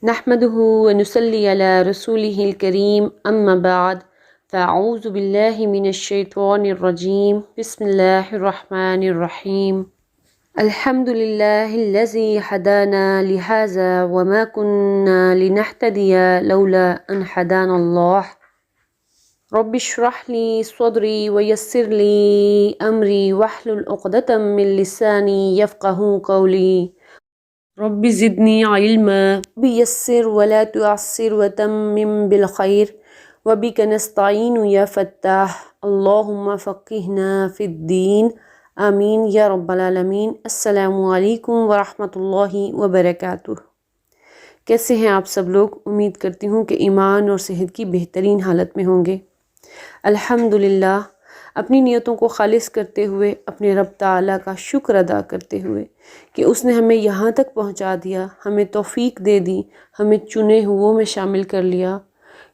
نحمده ونصلي على رسوله الكريم أما بعد فأعوذ بالله من الشيطان الرجيم بسم الله الرحمن الرحيم الحمد لله الذي هدانا لهذا وما كنا لنهتدي لولا أن هدانا الله رب اشرح لي صدري ويسر لي أمري واحلل عقدة من لساني يفقهوا قولي رب زدني علما بيسر ولا تعسر وتمم بالخير وبك نستعين يا فتاح اللهم فقهنا في الدين آمین یا رب العالمین۔ السلام علیکم ورحمۃ اللہ وبرکاتہ۔ کیسے ہیں آپ سب لوگ؟ امید کرتی ہوں کہ ایمان اور صحت کی بہترین حالت میں ہوں گے۔ الحمدللہ، اپنی نیتوں کو خالص کرتے ہوئے اپنے رب تعالیٰ کا شکر ادا کرتے ہوئے کہ اس نے ہمیں یہاں تک پہنچا دیا، ہمیں توفیق دے دی، ہمیں چنے ہوئوں میں شامل کر لیا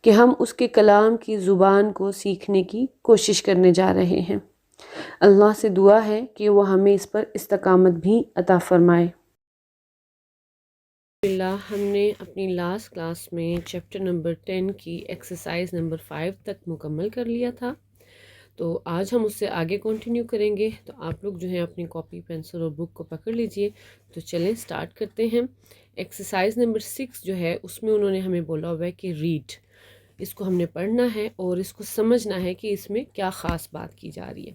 کہ ہم اس کے کلام کی زبان کو سیکھنے کی کوشش کرنے جا رہے ہیں۔ اللہ سے دعا ہے کہ وہ ہمیں اس پر استقامت بھی عطا فرمائے۔ ہم نے اپنی لاسٹ کلاس میں چیپٹر نمبر 10 کی ایکسرسائز نمبر 5 تک مکمل کر لیا تھا، تو آج ہم اس سے آگے کنٹینیو کریں گے۔ تو آپ لوگ جو ہیں اپنی کاپی پینسل اور بک کو پکڑ لیجئے۔ تو چلیں سٹارٹ کرتے ہیں۔ ایکسرسائز نمبر 6 جو ہے اس میں انہوں نے ہمیں بولا ہوا ہے کہ ریڈ، اس کو ہم نے پڑھنا ہے اور اس کو سمجھنا ہے کہ اس میں کیا خاص بات کی جا رہی ہے۔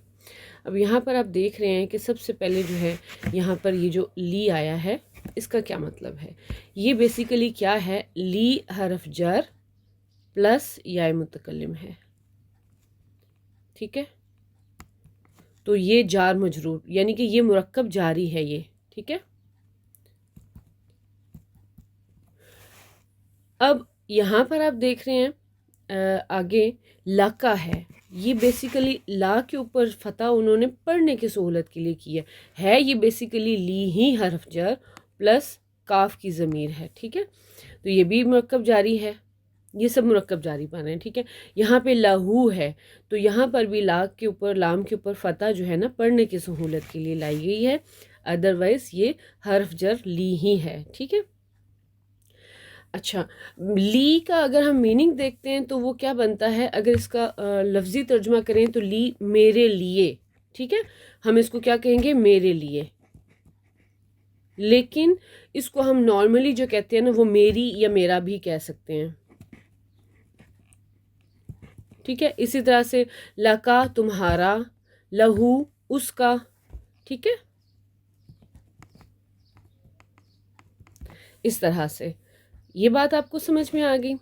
اب یہاں پر آپ دیکھ رہے ہیں کہ سب سے پہلے جو ہے یہاں پر یہ جو لی آیا ہے اس کا کیا مطلب ہے؟ یہ بیسیکلی کیا ہے؟ لی حرف جر پلس یا متکلم ہے، ٹھیک ہے؟ تو یہ جار مجرور، یعنی کہ یہ مرکب جاری ہے یہ، ٹھیک ہے؟ اب یہاں پر آپ دیکھ رہے ہیں آگے لا کا ہے، یہ بیسیکلی لا کے اوپر فتح انہوں نے پڑھنے کی سہولت کے لیے کی ہے یہ بیسیکلی لی ہی حرف جر پلس کاف کی ضمیر ہے، ٹھیک ہے؟ تو یہ بھی مرکب جاری ہے، یہ سب مرکب جاری بن رہے ہیں، ٹھیک ہے؟ یہاں پہ لہو ہے، تو یہاں پر بھی لا کے اوپر لام کے اوپر فتح جو ہے نا پڑھنے کی سہولت کے لیے لائی گئی ہے، ادروائز یہ حرف جر لی ہی ہے، ٹھیک ہے؟ اچھا، لی کا اگر ہم میننگ دیکھتے ہیں تو وہ کیا بنتا ہے؟ اگر اس کا لفظی ترجمہ کریں تو لی میرے لیے، ٹھیک ہے؟ ہم اس کو کیا کہیں گے؟ میرے لیے۔ لیکن اس کو ہم نارملی جو کہتے ہیں نا وہ میری یا میرا بھی کہہ سکتے ہیں، ٹھیک ہے؟ اسی طرح سے لکا تمہارا، لہو اس کا، ٹھیک ہے؟ اس طرح سے یہ بات آپ کو سمجھ میں آ گئی۔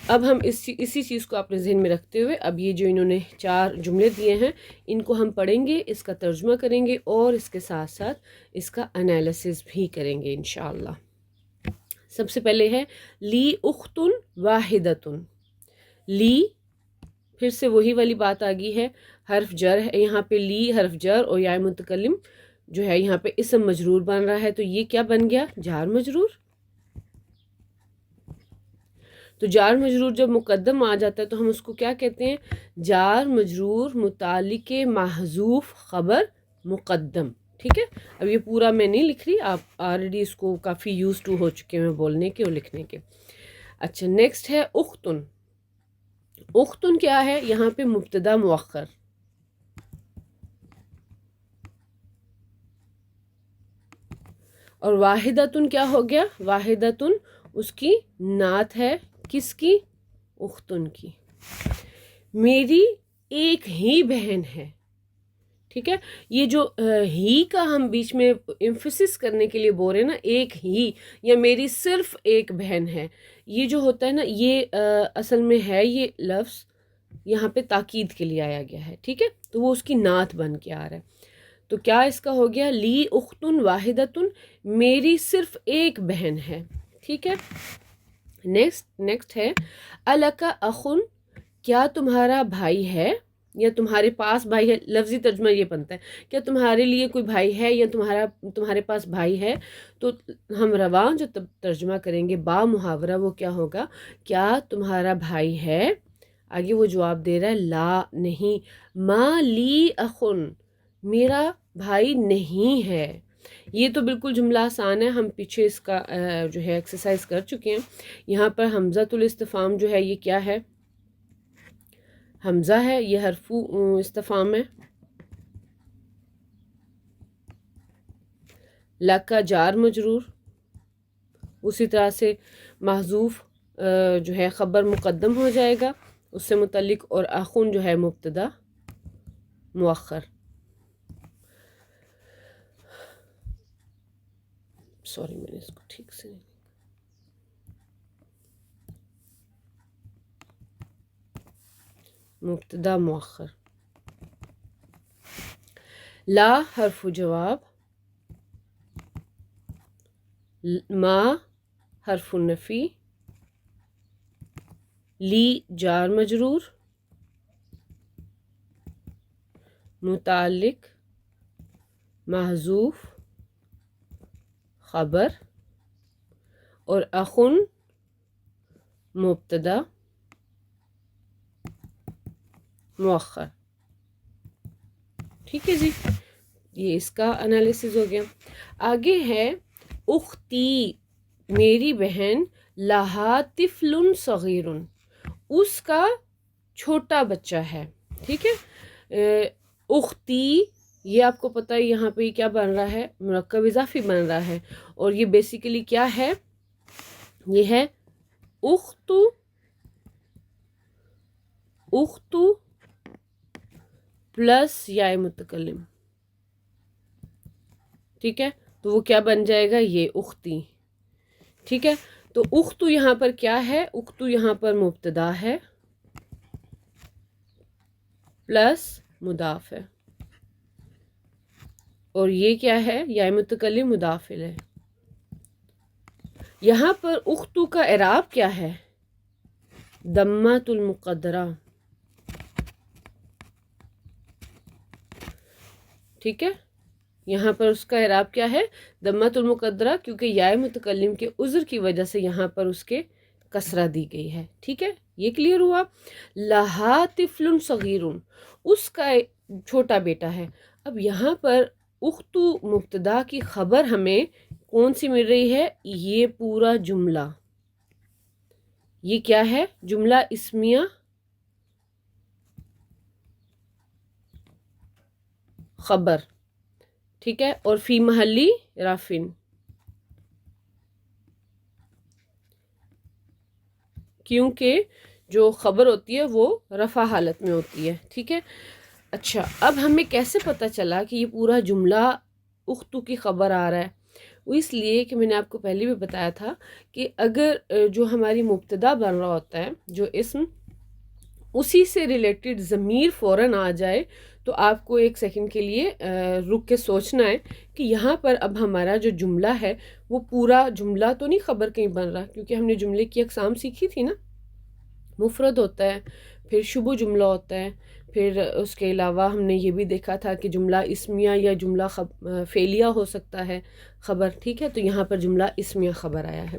اب ہم اسی چیز کو اپنے ذہن میں رکھتے ہوئے اب یہ جو انہوں نے 4 جملے دیے ہیں ان کو ہم پڑھیں گے، اس کا ترجمہ کریں گے اور اس کے ساتھ ساتھ اس کا انالیسس بھی کریں گے انشاءاللہ۔ سب سے پہلے ہے لی اختن واحدتن۔ لی، پھر سے وہی والی بات آ گئی ہے، حرف جر ہے یہاں پہ، لی حرف جر اور یا متکلم جو ہے یہاں پہ اسم مجرور بن رہا ہے، تو یہ کیا بن گیا؟ جار مجرور۔ تو جار مجرور جب مقدم آ جاتا ہے تو ہم اس کو کیا کہتے ہیں؟ جار مجرور متعلق محذوف خبر مقدم، ٹھیک ہے؟ اب یہ پورا میں نہیں لکھ رہی، آپ آلریڈی اس کو کافی یوز ٹو ہو چکے ہیں بولنے کے اور لکھنے کے۔ اچھا، نیکسٹ ہے اختن۔ اختن کیا ہے؟ یہاں پہ مبتدا مؤخر، اور واحدتن کیا ہو گیا؟ واحدتن اس کی نعت ہے، کس کی؟ اختن کی۔ میری ایک ہی بہن ہے، ٹھیک ہے؟ یہ جو ہی کا ہم بیچ میں ایمفسس کرنے کے لیے بول رہے ہیں نا، ایک ہی یا میری صرف ایک بہن ہے، یہ جو ہوتا ہے نا یہ اصل میں ہے یہ لفظ یہاں پہ تاکید کے لیے آیا گیا ہے، ٹھیک ہے؟ تو وہ اس کی نعت بن کے آ رہا ہے۔ تو کیا اس کا ہو گیا؟ لی اختن واحدتن، میری صرف ایک بہن ہے، ٹھیک ہے؟ نیکسٹ ہے الکا اخن، کیا تمہارا بھائی ہے یا تمہارے پاس بھائی ہے؟ لفظی ترجمہ یہ بنتا ہے کیا تمہارے لیے کوئی بھائی ہے یا تمہارے پاس بھائی ہے؟ تو ہم رواں جو ترجمہ کریں گے با محاورہ وہ کیا ہوگا؟ کیا تمہارا بھائی ہے؟ آگے وہ جواب دے رہا ہے لا، نہیں، ما لی اخن، میرا بھائی نہیں ہے۔ یہ تو بالکل جملہ آسان ہے، ہم پیچھے اس کا جو ہے ایکسرسائز کر چکے ہیں۔ یہاں پر حمزۃ الاستفہام جو ہے یہ کیا ہے؟ حمزہ ہے، یہ حرف استفہام ہے۔ لکا جار مجرور، اسی طرح سے محذوف جو ہے خبر مقدم ہو جائے گا اس سے متعلق، اور اخن جو ہے مبتدا مؤخر۔ سوری میں نے اس کو ٹھیک سے نہیں، مبتدا مؤخر۔ لا حرف جواب، ما حرف نفی، لی جار مجرور، متعلق محذوف خبر، اور اخن مبتدا مؤخر۔ ٹھیک ہے جی، یہ اس کا انالیسز ہو گیا۔ آگے ہے اختی، میری بہن، لہا طفل صغیر، اس کا چھوٹا بچہ ہے۔ ٹھیک ہے، اختی یہ آپ کو پتہ ہے یہاں پہ کیا بن رہا ہے؟ مرکب اضافی بن رہا ہے، اور یہ بیسیکلی کیا ہے؟ یہ ہے اختو پلس یا متکلم۔ ٹھیک ہے، تو وہ کیا بن جائے گا؟ یہ اختی۔ ٹھیک ہے، تو اختو یہاں پر کیا ہے؟ اختو یہاں پر مبتدا ہے پلس مضاف ہے، اور یہ کیا ہے؟ یا متکلم مضاف ہے۔ یہاں پر اختو کا اعراب کیا ہے؟ ضمۃ المقدرہ۔ ٹھیک ہے، یہاں پر اس کا اعراب کیا ہے؟ ضمۃ المقدرہ، کیونکہ یا متکلم کے عذر کی وجہ سے یہاں پر اس کے کسرہ دی گئی ہے۔ ٹھیک ہے، یہ کلیئر ہوا؟ لہا طفل صغیر، اس کا چھوٹا بیٹا ہے۔ اب یہاں پر اختو مبتدا کی خبر ہمیں کون سی مل رہی ہے؟ یہ پورا جملہ، یہ کیا ہے؟ جملہ اسمیہ خبر۔ ٹھیک ہے، اور فی محلی رافن، کیونکہ جو خبر ہوتی ہے وہ رفع حالت میں ہوتی ہے۔ ٹھیک ہے، اچھا اب ہمیں کیسے پتہ چلا کہ یہ پورا جملہ اختو کی خبر آ رہا ہے؟ وہ اس لیے کہ میں نے آپ کو پہلے بھی بتایا تھا کہ اگر جو ہماری مبتدا بن رہا ہوتا ہے جو اسم، اسی سے ریلیٹڈ ضمیر فوراً آ جائے تو آپ کو ایک سیکنڈ کے لیے رک کے سوچنا ہے کہ یہاں پر اب ہمارا جو جملہ ہے وہ پورا جملہ تو نہیں خبر کہیں بن رہا، کیونکہ ہم نے جملے کی اقسام سیکھی تھی نا۔ مفرد ہوتا ہے، پھر شبہ جملہ ہوتا ہے، پھر اس کے علاوہ ہم نے یہ بھی دیکھا تھا کہ جملہ اسمیہ یا جملہ فعلیہ ہو سکتا ہے خبر۔ ٹھیک ہے، تو یہاں پر جملہ اسمیہ خبر آیا ہے۔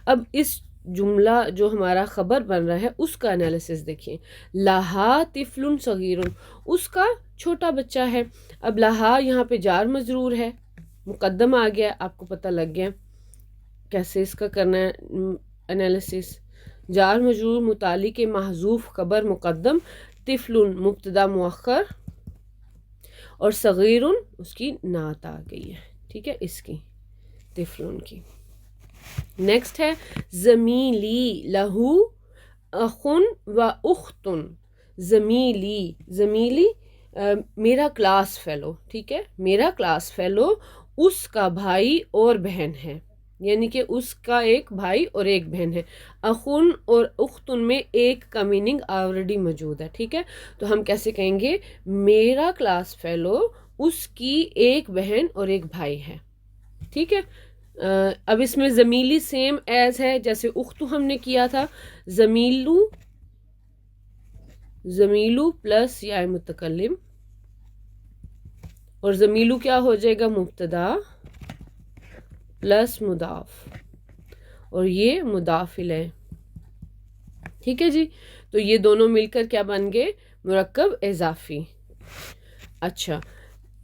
اب اس جملہ جو ہمارا خبر بن رہا ہے اس کا انالیسس دیکھیں۔ لہا طفل صغیر، اس کا چھوٹا بچہ ہے۔ اب لہا یہاں پہ جار مجرور ہے، مقدم آ گیا، آپ کو پتہ لگ گیا کیسے اس کا کرنا ہے انالیسس۔ جار مجرور متعلق محذوف خبر مقدم، طفل مبتدا مؤخر، اور صغیر اس کی نعت آ گئی ہے۔ ٹھیک ہے، اس کی طفل کی۔ نیکسٹ ہے زمیلی، لہو اخن و اختن۔ زمیلی، زمیلی میرا کلاس فیلو۔ ٹھیک ہے، میرا کلاس فیلو، اس کا بھائی اور بہن ہے، یعنی کہ اس کا ایک بھائی اور ایک بہن ہے۔ اخن اور اختن میں ایک کا میننگ آلریڈی موجود ہے۔ ٹھیک ہے، تو ہم کیسے کہیں گے؟ میرا کلاس فیلو، اس کی ایک بہن اور ایک بھائی ہے۔ ٹھیک ہے، اب اس میں زمیلی سیم ایز ہے جیسے اختو ہم نے کیا تھا، زمیلو پلس یا متکلم، اور زمیلو کیا ہو جائے گا؟ مبتدا پلس مضاف، اور یہ مضاف الیہ۔ ٹھیک ہے جی، تو یہ دونوں مل کر کیا بن گئے؟ مرکب اضافی۔ اچھا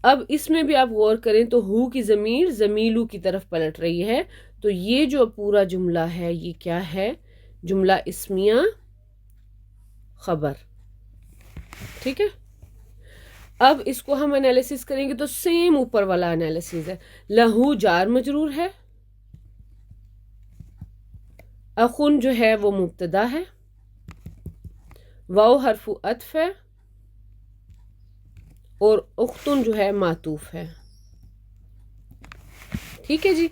اب اس میں بھی آپ غور کریں تو ہو کی ضمیر زمیلو کی طرف پلٹ رہی ہے، تو یہ جو پورا جملہ ہے یہ کیا ہے؟ جملہ اسمیہ خبر، ٹھیک ہے۔ اب اس کو ہم انالیسس کریں گے تو سیم اوپر والا انالیسس ہے۔ لہو جار مجرور ہے، اخن جو ہے وہ مبتدا ہے، واو حرف عطف ہے، اور اختن جو ہے معطوف ہے، ٹھیک ہے جی۔